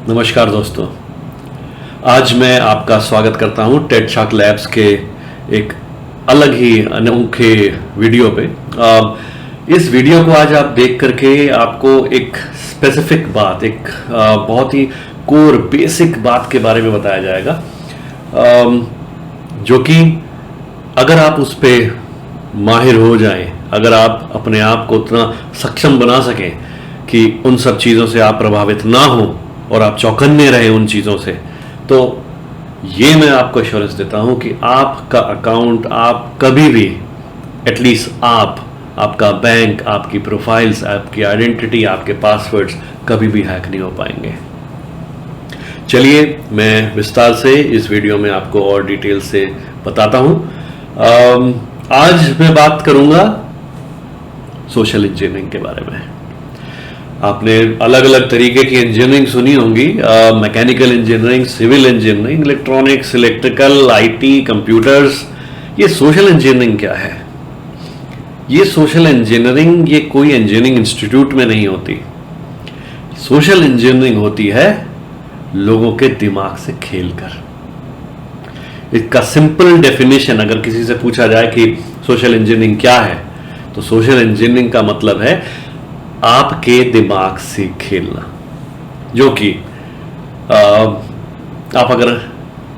नमस्कार दोस्तों। आज मैं आपका स्वागत करता हूं टेड शॉक लैब्स के एक अलग ही अनोखे वीडियो पे। इस वीडियो को आज आप देख करके आपको एक स्पेसिफिक बात, एक बहुत ही कोर बेसिक बात के बारे में बताया जाएगा, जो कि अगर आप उस पे माहिर हो जाएं, अगर आप अपने आप को उतना सक्षम बना सकें कि उन सब चीज़ों से आप प्रभावित ना हो और आप चौकन्ने रहे उन चीज़ों से, तो ये मैं आपको एश्योरेंस देता हूं कि आपका अकाउंट आप कभी भी, एटलीस्ट आपका बैंक, आपकी प्रोफाइल्स, आपकी आइडेंटिटी, आपके पासवर्ड्स कभी भी हैक नहीं हो पाएंगे। चलिए मैं विस्तार से इस वीडियो में आपको और डिटेल से बताता हूं। आज मैं बात करूंगा सोशल इंजीनियरिंग के बारे में। आपने अलग अलग तरीके की इंजीनियरिंग सुनी होंगी, mechanical engineering, civil engineering, electronics, electrical, IT, computers. ये सोशल इंजीनियरिंग क्या है? ये सोशल इंजीनियरिंग ये कोई इंजीनियरिंग इंस्टीट्यूट में नहीं होती। सोशल इंजीनियरिंग होती है लोगों के दिमाग से खेलकर। इसका सिंपल डेफिनेशन अगर किसी से पूछा जाए कि सोशल इंजीनियरिंग क्या है, तो सोशल इंजीनियरिंग का मतलब है आपके दिमाग से खेलना। जो कि आप अगर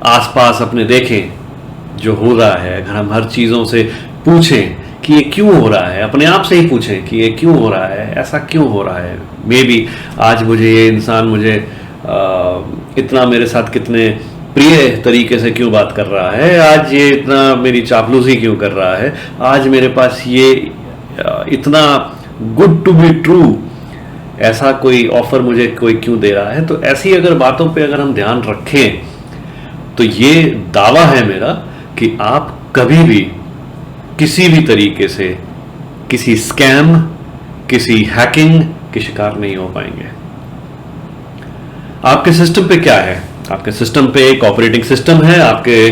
आसपास अपने देखें जो हो रहा है, अगर हम हर चीज़ों से पूछें कि ये क्यों हो रहा है, अपने आप से ही पूछें कि ये क्यों हो रहा है, ऐसा क्यों हो रहा है। मे बी आज मुझे ये इंसान मुझे इतना मेरे साथ कितने प्रिय तरीके से क्यों बात कर रहा है, आज ये इतना मेरी चापलूसी क्यों कर रहा है, आज मेरे पास ये इतना गुड टू बी ट्रू ऐसा कोई ऑफर मुझे कोई क्यों दे रहा है। तो ऐसी अगर बातों पे अगर हम ध्यान रखें तो ये दावा है मेरा कि आप कभी भी किसी भी तरीके से किसी स्कैम, किसी हैकिंग के शिकार नहीं हो पाएंगे। आपके सिस्टम पे क्या है? आपके सिस्टम पे एक ऑपरेटिंग सिस्टम है। आपके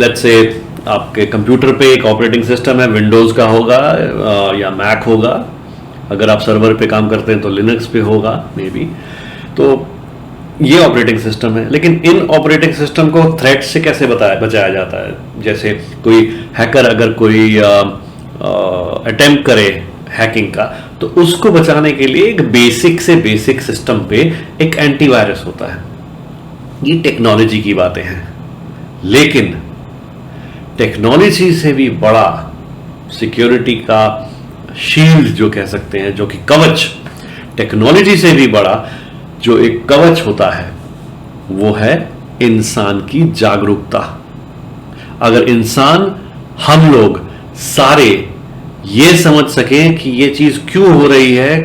लेट्स से आपके कंप्यूटर पे एक ऑपरेटिंग सिस्टम है, विंडोज़ का होगा या मैक होगा। अगर आप सर्वर पे काम करते हैं तो लिनक्स पे होगा मे बी। तो ये ऑपरेटिंग सिस्टम है। लेकिन इन ऑपरेटिंग सिस्टम को थ्रेट से कैसे बचाया जाता है? जैसे कोई हैकर अगर कोई अटेम्प्ट करे हैकिंग का, तो उसको बचाने के लिए एक बेसिक से बेसिक सिस्टम पे एक एंटीवायरस होता है। ये टेक्नोलॉजी की बातें हैं, लेकिन टेक्नोलॉजी से भी बड़ा सिक्योरिटी का शील्ड जो कह सकते हैं, जो कि कवच, टेक्नोलॉजी से भी बड़ा जो एक कवच होता है, वो है इंसान की जागरूकता। अगर इंसान, हम लोग सारे ये समझ सकें कि ये चीज क्यों हो रही है,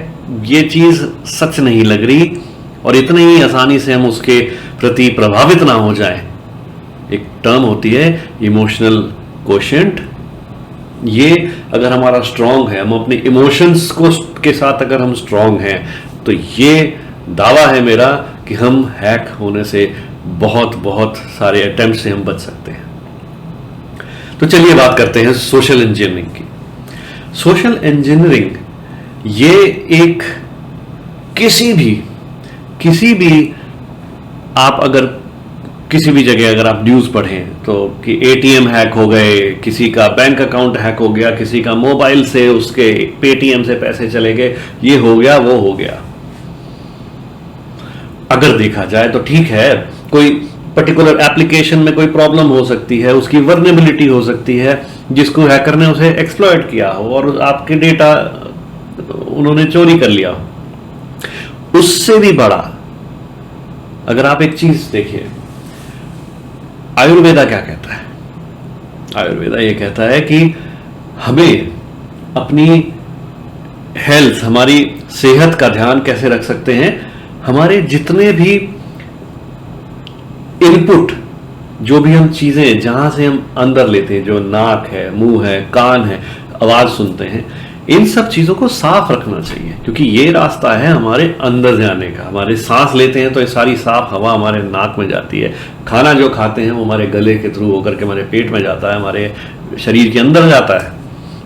ये चीज सच नहीं लग रही, और इतनी ही आसानी से हम उसके प्रति प्रभावित ना हो जाए। एक टर्म होती है इमोशनल कोशेंट। ये अगर हमारा स्ट्रांग है, हम अपने इमोशंस को के साथ अगर हम स्ट्रांग हैं, तो ये दावा है मेरा कि हम हैक होने से बहुत बहुत सारे अटेम्प्ट से हम बच सकते हैं। तो चलिए बात करते हैं सोशल इंजीनियरिंग की। सोशल इंजीनियरिंग ये एक किसी भी आप अगर किसी भी जगह अगर आप न्यूज़ पढ़ें तो कि एटीएम हैक हो गए, किसी का बैंक अकाउंट हैक हो गया, किसी का मोबाइल से उसके पेटीएम से पैसे चले गए, ये हो गया, वो हो गया। अगर देखा जाए तो ठीक है, कोई पर्टिकुलर एप्लीकेशन में कोई प्रॉब्लम हो सकती है, उसकी वर्नेबिलिटी हो सकती है, जिसको हैकर ने उसे एक्सप्लॉइट किया हो और आपके डेटा उन्होंने चोरी कर लिया हो। उससे भी बड़ा अगर आप एक चीज देखिए, आयुर्वेदा क्या कहता है? आयुर्वेदा ये कहता है कि हमें अपनी हेल्थ, हमारी सेहत का ध्यान कैसे रख सकते हैं। हमारे जितने भी इनपुट, जो भी हम चीजें जहां से हम अंदर लेते हैं, जो नाक है, मुंह है, कान है, आवाज सुनते हैं, इन सब चीजों को साफ रखना चाहिए, क्योंकि ये रास्ता है हमारे अंदर जाने का। हमारे सांस लेते हैं तो ये सारी साफ हवा हमारे नाक में जाती है। खाना जो खाते हैं वो हमारे गले के थ्रू होकर के हमारे पेट में जाता है, हमारे शरीर के अंदर जाता है।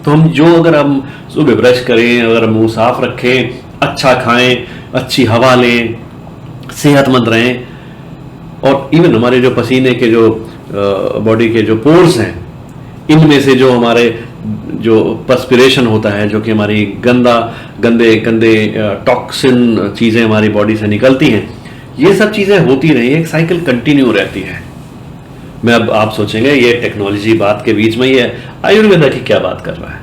तो हम जो अगर हम सुबह ब्रश करें, अगर मुंह साफ रखें, अच्छा खाएं, अच्छी हवा लें, सेहतमंद रहें, और इवन हमारे जो पसीने के जो बॉडी के जो पोर्स हैं, इनमें से जो हमारे जो पर्सपिरेशन होता है, जो कि हमारी गंदे गंदे टॉक्सिन चीज़ें हमारी बॉडी से निकलती हैं, ये सब चीज़ें होती रही, एक साइकिल कंटिन्यू रहती है। मैं अब आप सोचेंगे ये टेक्नोलॉजी बात के बीच में ही है, आयुर्वेदा की क्या बात कर रहा है।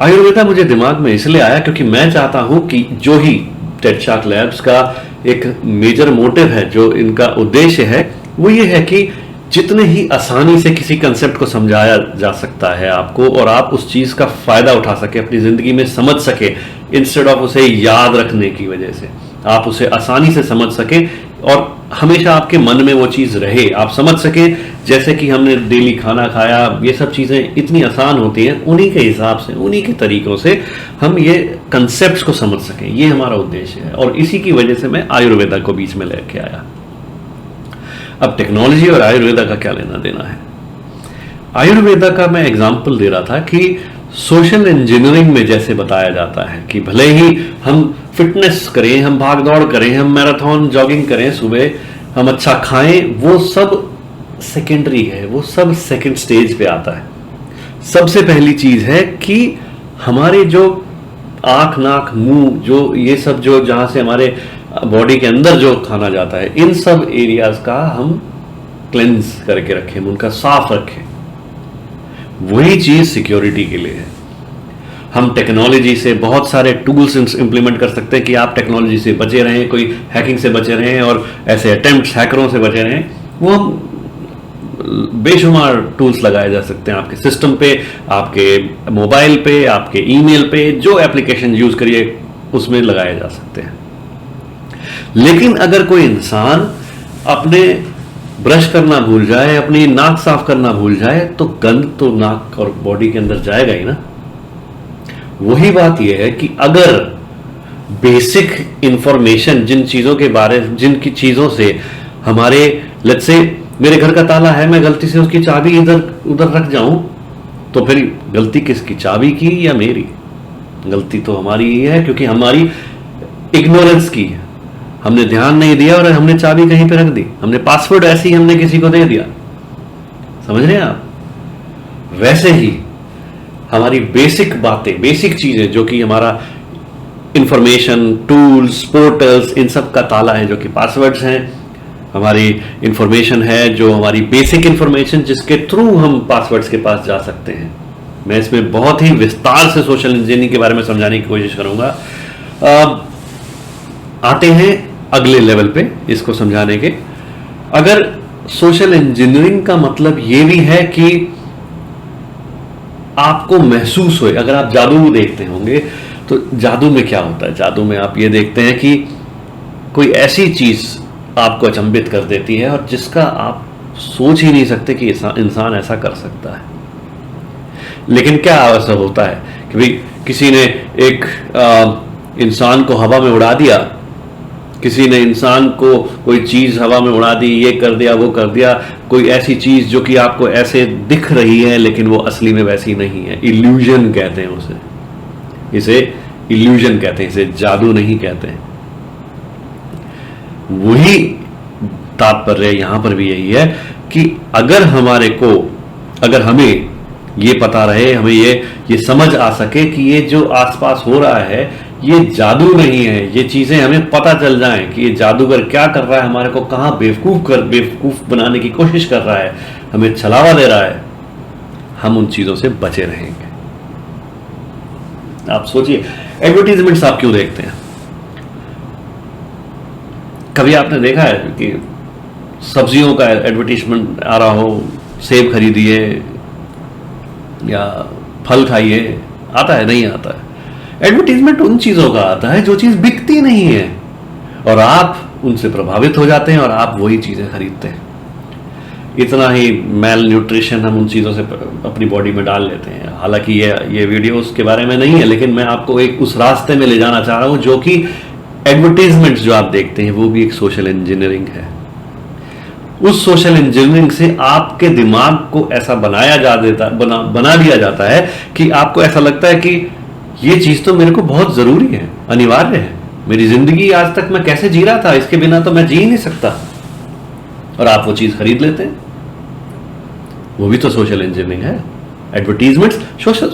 आयुर्वेदा मुझे दिमाग में इसलिए आया क्योंकि मैं चाहता हूं कि जो ही टेडशार्क लैब्स का एक मेजर मोटिव है, जो इनका उद्देश्य है, वो ये है कि जितने ही आसानी से किसी कंसेप्ट को समझाया जा सकता है आपको, और आप उस चीज का फायदा उठा सके, अपनी जिंदगी में समझ सके, इंस्टेड ऑफ उसे याद रखने की वजह से आप उसे आसानी से समझ सके और हमेशा आपके मन में वो चीज रहे, आप समझ सके। जैसे कि हमने डेली खाना खाया, ये सब चीजें इतनी आसान होती हैं, उन्हीं के हिसाब से, उन्हीं के तरीकों से हम ये कंसेप्ट्स को समझ सकें, ये हमारा उद्देश्य है। और इसी की वजह से मैं आयुर्वेदा को बीच में लेके आया। अब टेक्नोलॉजी और आयुर्वेदा का क्या लेना देना है? आयुर्वेदा का मैं एग्जाम्पल दे रहा था कि सोशल इंजीनियरिंग में जैसे बताया जाता है कि भले ही हम फिटनेस करें, हम भाग दौड़ करें, हम मैराथन जॉगिंग करें सुबह, हम अच्छा खाएं, वो सब सेकेंडरी है, वो सब सेकंड स्टेज पे आता है। सबसे पहली चीज है कि हमारे जो आंख, नाक, मुंह, जो ये सब जो जहां से हमारे बॉडी के अंदर जो खाना जाता है, इन सब एरियाज का हम क्लेंस करके रखें, उनका साफ रखें। वही चीज सिक्योरिटी के लिए है। हम टेक्नोलॉजी से बहुत सारे टूल्स इंप्लीमेंट कर सकते हैं कि आप टेक्नोलॉजी से बचे रहें, कोई हैकिंग से बचे रहें और ऐसे अटेम्प्ट्स हैकरों से बचे रहें। वो हम बेशुमार टूल्स लगाए जा सकते हैं आपके सिस्टम पे, आपके मोबाइल पे, आपके ईमेल पे, जो एप्लीकेशन यूज करिए उसमें लगाए जा सकते हैं। लेकिन अगर कोई इंसान अपने ब्रश करना भूल जाए, अपनी नाक साफ करना भूल जाए, तो गंद तो नाक और बॉडी के अंदर जाएगा ही ना। वही बात यह है कि अगर बेसिक इंफॉर्मेशन, जिन चीजों के बारे, जिनकी चीजों से हमारे, लेट्स से मेरे घर का ताला है, मैं गलती से उसकी चाबी इधर उधर रख जाऊं, तो फिर गलती किसकी, चाबी की या मेरी? गलती तो हमारी ही है, क्योंकि हमारी इग्नोरेंस की है, हमने ध्यान नहीं दिया और हमने चाबी कहीं पे रख दी, हमने पासवर्ड ऐसे ही हमने किसी को दे दिया। समझ रहे हैं आप? वैसे ही हमारी बेसिक बातें, बेसिक चीजें, जो कि हमारा इंफॉर्मेशन, टूल्स, पोर्टल्स, इन सब का ताला है, जो कि पासवर्ड्स हैं, हमारी इंफॉर्मेशन है, जो हमारी बेसिक इंफॉर्मेशन, जिसके थ्रू हम पासवर्ड्स के पास जा सकते हैं। मैं इसमें बहुत ही विस्तार से सोशल इंजीनियरिंग के बारे में समझाने की कोशिश करूंगा। आते हैं अगले लेवल पे इसको समझाने के। अगर सोशल इंजीनियरिंग का मतलब ये भी है कि आपको महसूस होए, अगर आप जादू देखते होंगे तो जादू में क्या होता है? जादू में आप ये देखते हैं कि कोई ऐसी चीज आपको अचंभित कर देती है और जिसका आप सोच ही नहीं सकते कि इंसान ऐसा कर सकता है। लेकिन क्या ऐसा होता है कि भाई किसी ने एक इंसान को हवा में उड़ा दिया, किसी ने इंसान को कोई चीज हवा में उड़ा दी, ये कर दिया, वो कर दिया, कोई ऐसी चीज जो कि आपको ऐसे दिख रही है लेकिन वो असली में वैसी नहीं है। इल्यूजन कहते हैं उसे, इसे इल्यूजन कहते हैं, इसे जादू नहीं कहते हैं। वही तात्पर्य यहां पर भी यही है कि अगर अगर हमें ये पता रहे, हमें ये समझ आ सके कि ये जो आसपास हो रहा है ये जादू नहीं है, ये चीजें हमें पता चल जाएं कि ये जादूगर क्या कर रहा है, हमारे को कहां बेवकूफ बनाने की कोशिश कर रहा है, हमें छलावा दे रहा है, हम उन चीजों से बचे रहेंगे। आप सोचिए, एडवर्टीजमेंट्स आप क्यों देखते हैं? कभी आपने देखा है कि सब्जियों का एडवर्टीजमेंट आ रहा हो, सेब खरीदिए या फल खाइए? आता है? नहीं आता है। एडवर्टीजमेंट उन चीजों का आता है जो चीज बिकती नहीं है और आप उनसे प्रभावित हो जाते हैं और आप वही चीजें खरीदते हैं। इतना ही मेल न्यूट्रिशन हम उन चीजों से अपनी बॉडी में डाल लेते हैं। हालांकि ये वीडियो उसके बारे में नहीं है, लेकिन मैं आपको एक उस रास्ते में ले जाना चाह रहा हूं जो कि एडवर्टीजमेंट्स जो आप देखते हैं वो भी एक सोशल इंजीनियरिंग है। उस सोशल इंजीनियरिंग से आपके दिमाग को ऐसा बना दिया जाता है कि आपको ऐसा लगता है कि ये चीज तो मेरे को बहुत जरूरी है, अनिवार्य है, मेरी जिंदगी आज तक मैं कैसे जी रहा था, इसके बिना तो मैं जी ही नहीं सकता, और आप वो चीज खरीद लेते हैं। वो भी तो सोशल इंजीनियरिंग है। एडवर्टीजमेंट्स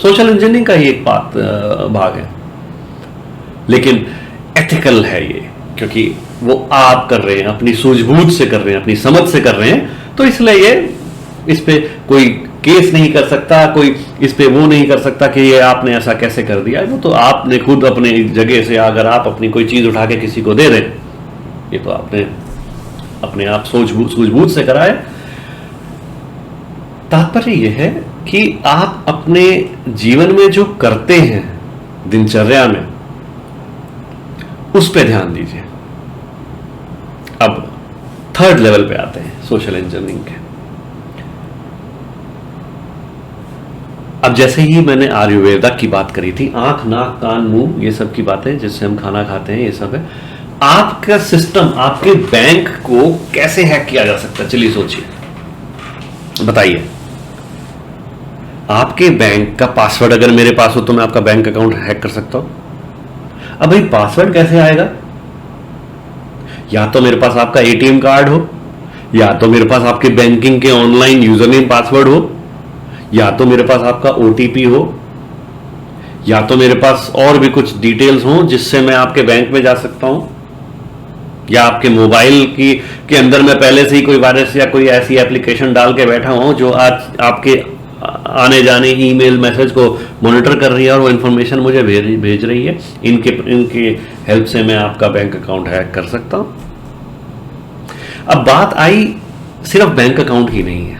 सोशल इंजीनियरिंग का ही एक भाग है, लेकिन एथिकल है ये, क्योंकि वो आप कर रहे हैं, अपनी सूझबूझ से कर रहे हैं, अपनी समझ से कर रहे हैं, तो इसलिए ये इस पे कोई केस नहीं कर सकता, कोई इस पे वो नहीं कर सकता कि ये आपने ऐसा कैसे कर दिया। वो तो आपने खुद अपने जगह से, अगर आप अपनी कोई चीज उठा के किसी को दे रहे, ये तो आपने अपने आप सूझबूझ से करा है। तात्पर्य यह है कि आप अपने जीवन में जो करते हैं दिनचर्या में, उस पे ध्यान दीजिए। अब थर्ड लेवल पे आते हैं सोशल इंजीनियरिंग के। अब जैसे ही मैंने आयुर्वेदा की बात करी थी, आंख नाक कान मुंह ये सब की बातें, जिससे हम खाना खाते हैं, ये सब है। आपका सिस्टम, आपके बैंक को कैसे हैक किया जा सकता है, चलिए सोचिए, बताइए। आपके बैंक का पासवर्ड अगर मेरे पास हो तो मैं आपका बैंक अकाउंट हैक कर सकता हूं। अब भाई पासवर्ड कैसे आएगा? या तो मेरे पास आपका एटीएम कार्ड हो, या तो मेरे पास आपके बैंकिंग के ऑनलाइन यूजर नेम पासवर्ड हो, या तो मेरे पास आपका ओटीपी हो, या तो मेरे पास और भी कुछ डिटेल्स हो जिससे मैं आपके बैंक में जा सकता हूं, या आपके मोबाइल के अंदर मैं पहले से ही कोई वायरस या कोई ऐसी एप्लीकेशन डाल के बैठा हूं जो आज आपके आने जाने ईमेल मैसेज को मॉनिटर कर रही है और वो इंफॉर्मेशन मुझे भेज रही है। इनके हेल्प से मैं आपका बैंक अकाउंट हैक कर सकता हूं। अब बात आई सिर्फ बैंक अकाउंट की नहीं है,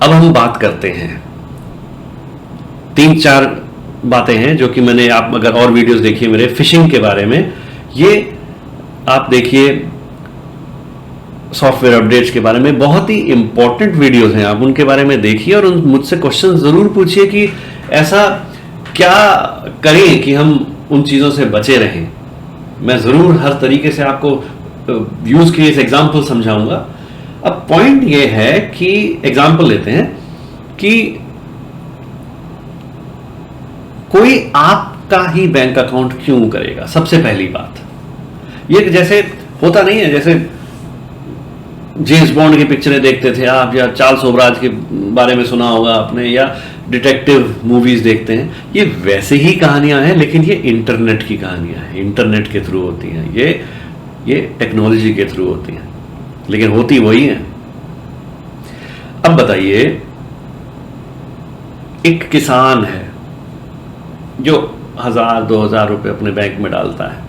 अब हम बात करते हैं, 3-4 बातें हैं जो कि मैंने, आप अगर और वीडियोस देखिए मेरे फिशिंग के बारे में, ये आप देखिए सॉफ्टवेयर अपडेट्स के बारे में, बहुत ही इंपॉर्टेंट वीडियोस हैं, आप उनके बारे में देखिए और मुझसे क्वेश्चन जरूर पूछिए कि ऐसा क्या करें कि हम उन चीजों से बचे रहें। मैं जरूर हर तरीके से आपको यूज केस एग्जांपल समझाऊंगा। अब पॉइंट ये है कि एग्जांपल लेते हैं कि कोई आपका ही बैंक अकाउंट क्यों करेगा। सबसे पहली बात ये, जैसे होता नहीं है, जैसे जेम्स बॉन्ड की पिक्चरें देखते थे आप, या चार्ल्स सोबराज के बारे में सुना होगा आपने, या डिटेक्टिव मूवीज देखते हैं, ये वैसे ही कहानियां हैं, लेकिन ये इंटरनेट की कहानियां हैं, इंटरनेट के थ्रू होती हैं, ये टेक्नोलॉजी के थ्रू होती हैं, लेकिन होती वही है। अब बताइए, एक किसान है जो 1000-2000 रुपए अपने बैंक में डालता है,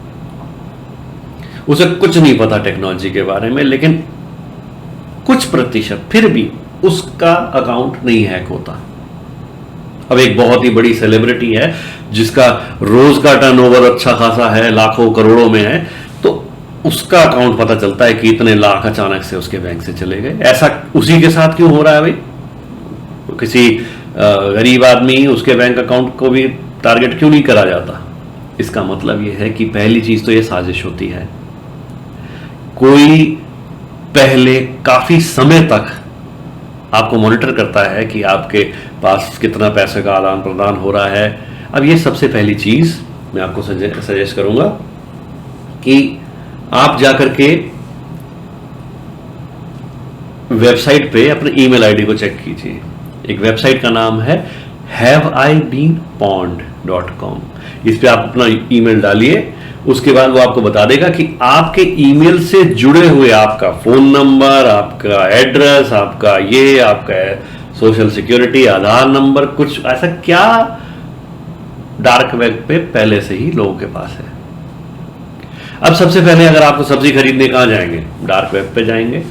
उसे कुछ नहीं पता टेक्नोलॉजी के बारे में, लेकिन कुछ प्रतिशत फिर भी उसका अकाउंट नहीं हैक होता। अब एक बहुत ही बड़ी सेलिब्रिटी है जिसका रोज का टर्नओवर अच्छा खासा है, लाखों करोड़ों में है, तो उसका अकाउंट पता चलता है कि इतने लाख अचानक से उसके बैंक से चले गए। ऐसा उसी के साथ क्यों हो रहा है भाई? किसी गरीब आदमी, उसके बैंक अकाउंट को भी टारगेट क्यों नहीं करा जाता? इसका मतलब यह है कि पहली चीज तो यह साजिश होती है। कोई पहले काफी समय तक आपको मॉनिटर करता है कि आपके पास कितना पैसे का आदान प्रदान हो रहा है। अब ये सबसे पहली चीज मैं आपको सजेस्ट करूंगा कि आप जाकर के वेबसाइट पे अपने ईमेल आईडी को चेक कीजिए। एक वेबसाइट का नाम है haveibeenpwned.com। इस पे आप अपना ईमेल डालिए, उसके बाद वो आपको बता देगा कि आपके ईमेल से जुड़े हुए आपका फोन नंबर, आपका एड्रेस, आपका सोशल सिक्योरिटी, आधार नंबर, कुछ ऐसा क्या डार्क वेब पे पहले से ही लोगों के पास है। अब सबसे पहले अगर आपको सब्जी खरीदने कहां जाएंगे? डार्क वेब पे जाएंगे।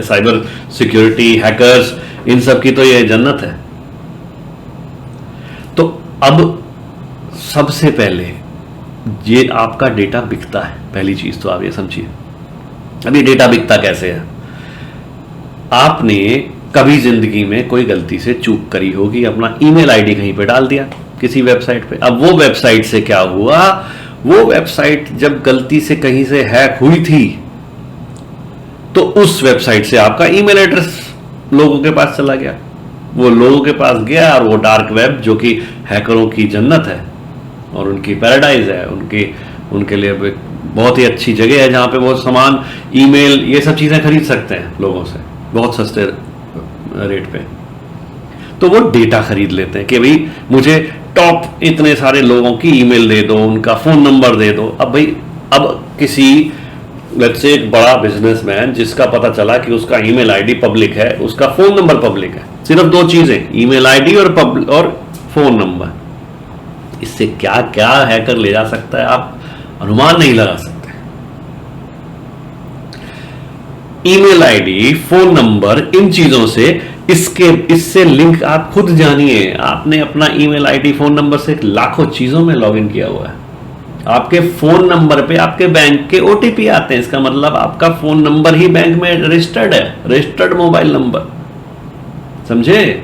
साइबर सिक्योरिटी, हैकर्स, इन सब की तो ये जन्नत है। तो अब सबसे पहले ये आपका डेटा बिकता है, पहली चीज तो आप ये समझिए। अब ये डेटा बिकता कैसे है? आपने कभी जिंदगी में कोई गलती से चूक करी होगी, अपना ईमेल आईडी कहीं पे डाल दिया किसी वेबसाइट पे। अब वो वेबसाइट से क्या हुआ, वो वेबसाइट जब गलती से कहीं से हैक हुई थी तो उस वेबसाइट से आपका ईमेल एड्रेस लोगों के पास चला गया, वो लोगों के पास गया और वो डार्क वेब जो कि हैकरों की जन्नत है, और उनकी पैराडाइज है, उनके लिए एक बहुत ही अच्छी जगह है जहाँ पे वो सामान, ईमेल, ये सब चीज़ें खरीद सकते हैं लोगों से बहुत सस्ते रेट पे। तो वो डेटा खरीद लेते हैं कि भाई मुझे टॉप इतने सारे लोगों की ईमेल दे दो, उनका फ़ोन नंबर दे दो। अब किसी लेट्स से एक बड़ा बिजनेसमैन जिसका पता चला कि उसका ईमेल आईडी पब्लिक है, उसका फ़ोन नंबर पब्लिक है, सिर्फ दो चीज़ें, ईमेल आईडी और फ़ोन नंबर, इससे क्या क्या हैकर ले जा सकता है आप अनुमान नहीं लगा सकते। ईमेल आईडी, फोन नंबर, इन चीजों से इससे लिंक आप खुद जानिए। आपने अपना ईमेल आईडी, फोन नंबर से लाखों चीजों में लॉगिन किया हुआ है। आपके फोन नंबर पे आपके बैंक के ओटीपी आते हैं, इसका मतलब आपका फोन नंबर ही बैंक में रजिस्टर्ड है, रजिस्टर्ड मोबाइल नंबर, समझे।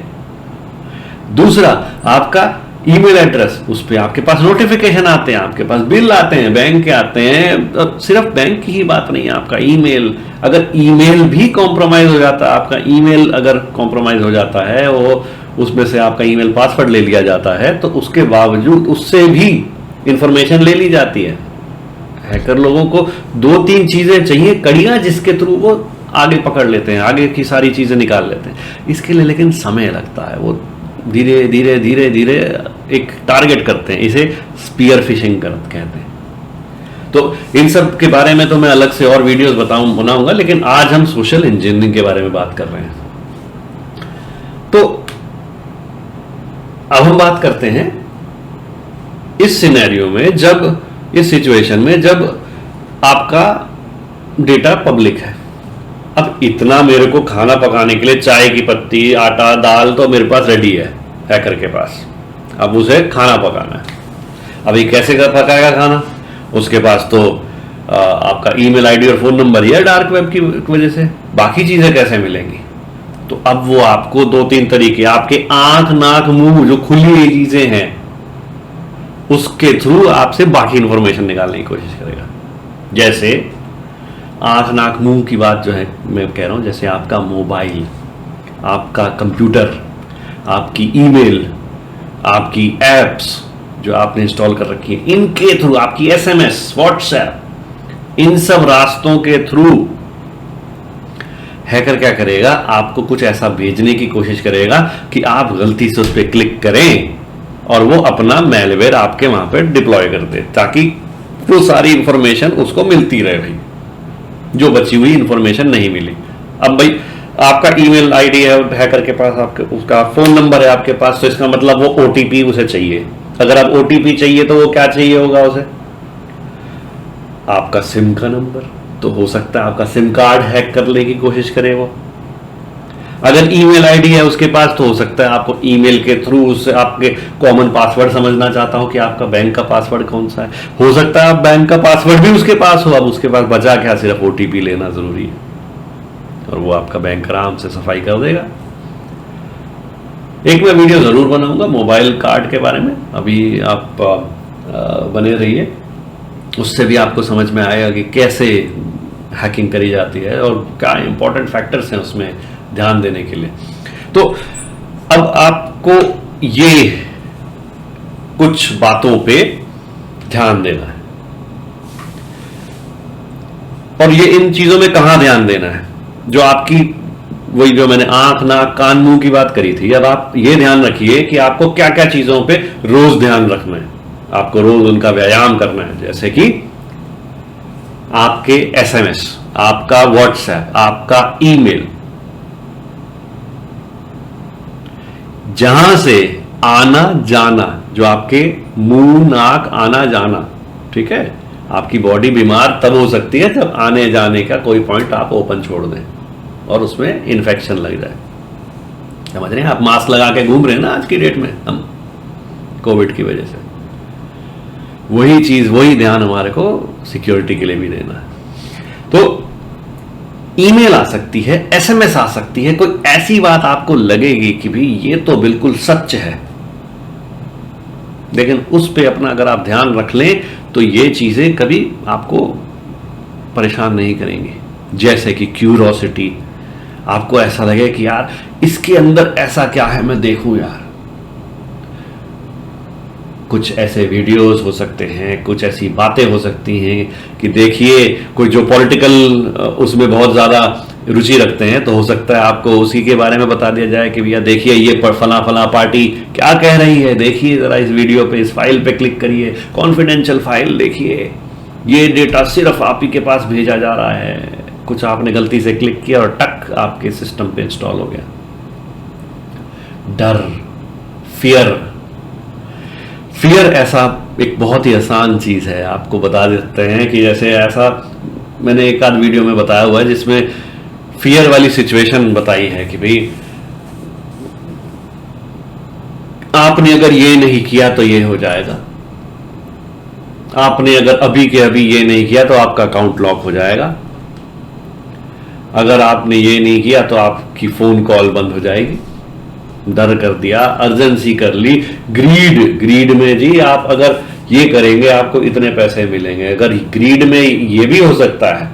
दूसरा, आपका ईमेल एड्रेस, उस पर आपके पास नोटिफिकेशन आते हैं, आपके पास बिल आते हैं, बैंक के आते हैं। सिर्फ बैंक की ही बात नहीं है, आपका ईमेल, अगर ईमेल भी कॉम्प्रोमाइज हो जाता है, आपका ईमेल अगर कॉम्प्रोमाइज हो जाता है, वो उसमें से आपका ईमेल पासवर्ड ले लिया जाता है, तो उसके बावजूद उससे भी इंफॉर्मेशन ले ली जाती है। हैकर लोगों को दो तीन चीजें चाहिए, कड़ियां, जिसके थ्रू वो आगे पकड़ लेते हैं, आगे की सारी चीजें निकाल लेते हैं। इसके लिए लेकिन समय लगता है, वो धीरे धीरे धीरे धीरे एक टारगेट करते हैं, इसे स्पीयर फिशिंग कहते हैं। तो इन सब के बारे में तो मैं अलग से और वीडियोस बनाऊंगा, लेकिन आज हम सोशल इंजीनियरिंग के बारे में बात कर रहे हैं। तो अब हम बात करते हैं इस सिनेरियो में, इस सिचुएशन में जब आपका डेटा पब्लिक है। अब इतना मेरे को खाना पकाने के लिए चाय की पत्ती, आटा, दाल तो मेरे पास रेडी है हैकर के पास, अब उसे खाना पकाना है। अभी कैसे पकाएगा खाना? उसके पास तो आपका ईमेल आईडी और फोन नंबर ही है डार्क वेब की वजह से, बाकी चीजें कैसे मिलेंगी? तो अब वो आपको दो तीन तरीके, आपके आंख, नाक, मुंह, जो खुली हुई चीजें हैं, उसके थ्रू आपसे बाकी इंफॉर्मेशन निकालने की कोशिश करेगा। जैसे आंख, नाक, मुंह की बात जो है मैं कह रहा हूं, जैसे आपका मोबाइल, आपका कंप्यूटर, आपकी ईमेल, आपकी एप्स जो आपने इंस्टॉल कर रखी है, इनके थ्रू, आपकी एसएमएस, व्हाट्सएप, इन सब रास्तों के थ्रू हैकर क्या करेगा? आपको कुछ ऐसा भेजने की कोशिश करेगा कि आप गलती से उस पर क्लिक करें और वो अपना मैलवेयर आपके वहां पे डिप्लॉय कर दे, ताकि वो सारी इंफॉर्मेशन उसको मिलती रहे भाई, जो बची हुई इंफॉर्मेशन नहीं मिली। अब भाई आपका ईमेल आईडी है हैकर के पास, आपके उसका फोन नंबर है आपके पास, तो इसका मतलब वो ओटीपी उसे चाहिए। अगर आप ओटीपी चाहिए तो वो क्या चाहिए होगा उसे? आपका सिम का नंबर, तो हो सकता है आपका सिम कार्ड हैक कर ले की कोशिश करे वो। अगर ईमेल आईडी है उसके पास, तो हो सकता है आपको ईमेल के थ्रू उससे आपके कॉमन पासवर्ड समझना चाहता हो कि आपका बैंक का पासवर्ड कौन सा है। हो सकता है आप बैंक का पासवर्ड भी उसके पास हो, अब उसके पास बचा क्या, सिर्फ ओटीपी लेना जरूरी है, और वो आपका बैंक आराम से सफाई कर देगा। एक मैं वीडियो जरूर बनाऊंगा मोबाइल कार्ड के बारे में, अभी आप बने रहिए, उससे भी आपको समझ में आएगा कि कैसे हैकिंग करी जाती है और क्या इंपॉर्टेंट फैक्टर्स हैं उसमें ध्यान देने के लिए। तो अब आपको ये कुछ बातों पे ध्यान देना है, और ये इन चीजों में कहां ध्यान देना है? जो आपकी, वही जो मैंने आंख, नाक, कान, मुंह की बात करी थी, अब आप ये ध्यान रखिए कि आपको क्या क्या चीजों पे रोज ध्यान रखना है, आपको रोज उनका व्यायाम करना है। जैसे कि आपके एसएमएस, आपका व्हाट्सएप, आपका ईमेल, जहां से आना जाना, जो आपके मुंह, नाक, आना जाना, ठीक है, आपकी बॉडी बीमार तब हो सकती है जब आने जाने का कोई पॉइंट आप ओपन छोड़ दें और उसमें इन्फेक्शन लग जाए। समझ रहे हैं? आप मास्क लगा के घूम रहे हैं ना आज की डेट में हम, कोविड की वजह से। वही चीज, वही ध्यान हमारे को सिक्योरिटी के लिए भी देना है। तो ईमेल आ सकती है, एसएमएस आ सकती है, कोई ऐसी बात आपको लगेगी कि भी ये तो बिल्कुल सच है, लेकिन उस पे अपना अगर आप ध्यान रख लें तो ये चीजें कभी आपको परेशान नहीं करेंगी। जैसे कि क्यूरोसिटी, आपको ऐसा लगे कि यार इसके अंदर ऐसा क्या है, मैं देखूं यार। कुछ ऐसे वीडियोस हो सकते हैं, कुछ ऐसी बातें हो सकती हैं कि देखिए कोई जो पॉलिटिकल उसमें बहुत ज़्यादा रुचि रखते हैं, तो हो सकता है आपको उसी के बारे में बता दिया जाए कि भैया देखिए ये फला फला पार्टी क्या कह रही है, देखिए ज़रा इस वीडियो पे, इस फाइल पे क्लिक करिए, कॉन्फिडेंशियल फाइल देखिए, ये डेटा सिर्फ आप ही के पास भेजा जा रहा है। कुछ आपने गलती से क्लिक किया और टक आपके सिस्टम पे इंस्टॉल हो गया। डर, फियर ऐसा एक बहुत ही आसान चीज है। आपको बता देते हैं कि जैसे ऐसा मैंने एक आध वीडियो में बताया हुआ है जिसमें फियर वाली सिचुएशन बताई है कि भाई आपने अगर ये नहीं किया तो ये हो जाएगा, आपने अगर अभी के अभी ये नहीं किया तो आपका अकाउंट लॉक हो जाएगा, अगर आपने ये नहीं किया तो आपकी फोन कॉल बंद हो जाएगी। डर कर दिया, अर्जेंसी कर ली, ग्रीड में जी आप अगर ये करेंगे आपको इतने पैसे मिलेंगे। अगर ग्रीड में ये भी हो सकता है,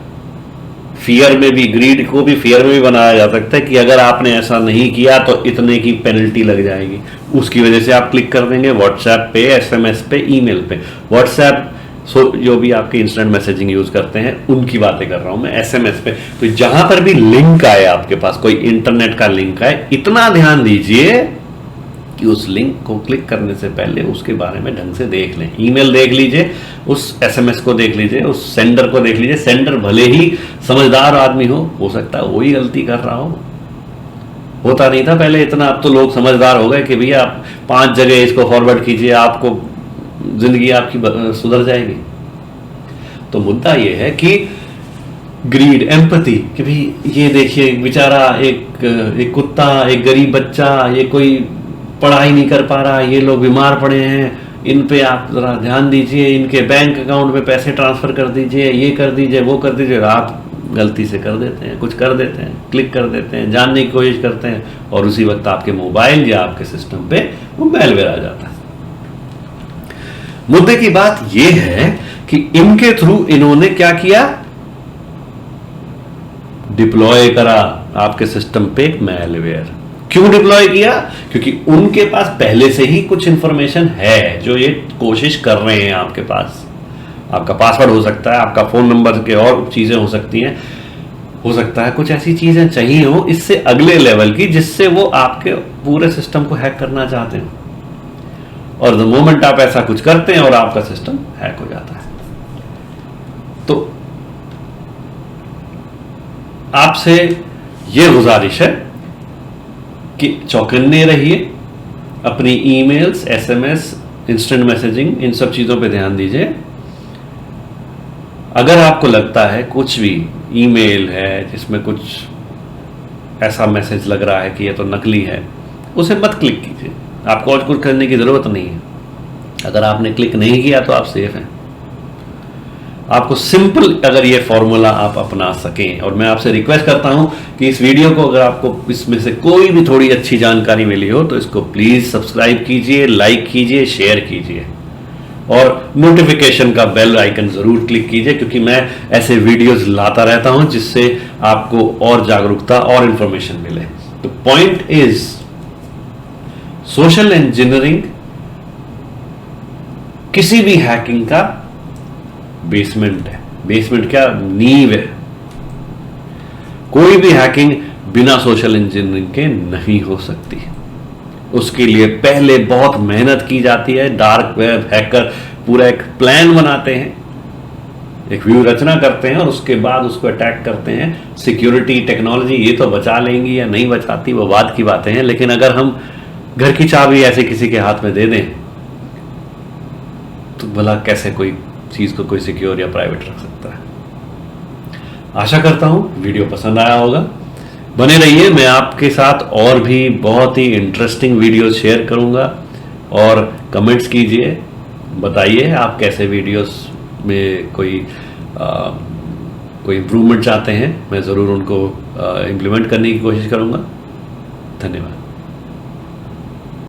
फियर में भी, ग्रीड को भी फियर में भी बनाया जा सकता है कि अगर आपने ऐसा नहीं किया तो इतने की पेनल्टी लग जाएगी। उसकी वजह से आप क्लिक कर देंगे व्हाट्सएप पे, एसएमएस पे, ईमेल पे। व्हाट्सएप जो भी आपके इंस्टेंट मैसेजिंग यूज करते हैं उनकी बातें कर रहा हूं मैं, एसएमएस पे। तो जहां पर भी लिंक आए आपके पास, कोई इंटरनेट का लिंक आए, इतना ध्यान दीजिए कि उस लिंक को क्लिक करने से पहले उसके बारे में ढंग से देख लें। ईमेल देख लीजिए, उस एसएमएस को देख लीजिए, उस सेंडर को देख लीजिए। सेंडर भले ही समझदार आदमी हो सकता है वही गलती कर रहा हो। होता नहीं था पहले इतना, अब तो लोग समझदार हो गए कि भैया आप 5 जगह इसको फॉरवर्ड कीजिए, आपको जिंदगी आपकी सुधर जाएगी। तो मुद्दा यह है कि ग्रीड, एम्पैथी, कि भाई ये देखिए बेचारा एक कुत्ता, एक गरीब बच्चा, ये कोई पढ़ाई नहीं कर पा रहा, ये लोग बीमार पड़े हैं, इन पे आप जरा ध्यान दीजिए, इनके बैंक अकाउंट में पैसे ट्रांसफर कर दीजिए, ये कर दीजिए, वो कर दीजिए। आप गलती से कर देते हैं, कुछ कर देते हैं, क्लिक कर देते हैं, जानने की कोशिश करते हैं, और उसी वक्त आपके मोबाइल या आपके सिस्टम पे वो मैलवेयर आ जाता है। मुद्दे की बात यह है कि इनके थ्रू इन्होंने क्या किया, डिप्लॉय करा आपके सिस्टम पे एक मैलवेयर। क्यों डिप्लॉय किया? क्योंकि उनके पास पहले से ही कुछ इंफॉर्मेशन है जो ये कोशिश कर रहे हैं आपके पास। आपका पासवर्ड हो सकता है, आपका फोन नंबर के और चीजें हो सकती हैं, हो सकता है कुछ ऐसी चीजें चाहिए हो इससे अगले लेवल की, जिससे वो आपके पूरे सिस्टम को हैक करना चाहते हैं। और द मोमेंट आप ऐसा कुछ करते हैं और आपका सिस्टम हैक हो जाता है। तो आपसे यह गुजारिश है कि चौकन्ने रहिए, अपनी ईमेल्स, एसएमएस, इंस्टेंट मैसेजिंग, इन सब चीजों पे ध्यान दीजिए। अगर आपको लगता है कुछ भी ईमेल है जिसमें कुछ ऐसा मैसेज लग रहा है कि ये तो नकली है, उसे मत क्लिक कीजिए। आपको और कुछ करने की जरूरत नहीं है। अगर आपने क्लिक नहीं किया तो आप सेफ हैं। आपको सिंपल अगर ये फॉर्मूला आप अपना सकें, और मैं आपसे रिक्वेस्ट करता हूं कि इस वीडियो को अगर आपको इसमें से कोई भी थोड़ी अच्छी जानकारी मिली हो तो इसको प्लीज सब्सक्राइब कीजिए, लाइक कीजिए, शेयर कीजिए, और नोटिफिकेशन का बेल आइकन जरूर क्लिक कीजिए, क्योंकि मैं ऐसे वीडियोस लाता रहता हूं जिससे आपको और जागरूकता और इंफॉर्मेशन मिले। तो पॉइंट इज, सोशल इंजीनियरिंग किसी भी हैकिंग का बेसमेंट है। बेसमेंट क्या, नींव है। कोई भी हैकिंग बिना सोशल इंजीनियरिंग के नहीं हो सकती। उसके लिए पहले बहुत मेहनत की जाती है। डार्क वेब हैकर पूरा एक प्लान बनाते हैं, एक व्यू रचना करते हैं, और उसके बाद उसको अटैक करते हैं। सिक्योरिटी, टेक्नोलॉजी ये तो बचा लेंगी या नहीं बचाती वो बाद की बातें हैं, लेकिन अगर हम घर की चाबी ऐसे किसी के हाथ में दे दें तो भला कैसे कोई चीज को कोई सिक्योर या प्राइवेट रख सकता है। आशा करता हूं वीडियो पसंद आया होगा। बने रहिए, मैं आपके साथ और भी बहुत ही इंटरेस्टिंग वीडियो शेयर करूंगा, और कमेंट्स कीजिए, बताइए आप कैसे वीडियोस में कोई इम्प्रूवमेंट चाहते हैं। मैं ज़रूर उनको इम्प्लीमेंट करने की कोशिश करूंगा। धन्यवाद।